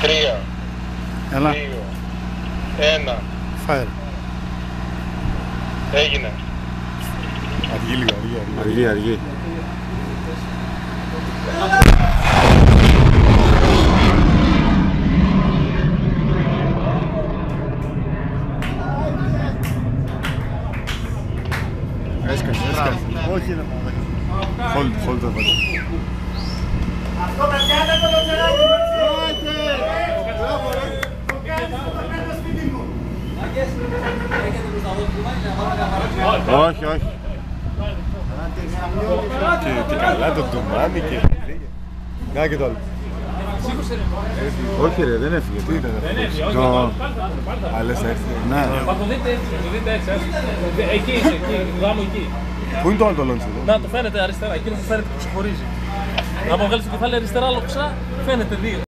3, Έλα. 2, 1. Φάιρ. Έγινε. Αργεί λίγο, αργεί. Έσκασε. Όχι ρε μαλάκα. Hold το βάζω. Αυτό παιδιά είναι το λοτσεράκι μας. Όχι. Τι καλά το ντουμάνι και... Να και το άλλο. Όχι ρε, δεν έφυγε. Τι ήταν αυτό? Άλλες θα έρθει. Ναι. Θα το δείτε έτσι. Εκεί είσαι, γάμο εκεί. Πού είναι το άλλο το λόντσι εδώ? Να το φαίνεται αριστερά, εκείνο που φαίνεται που ξεχωρίζει. Να βγάλεις το κεφάλι αριστερά, λοξά, φαίνεται δύο.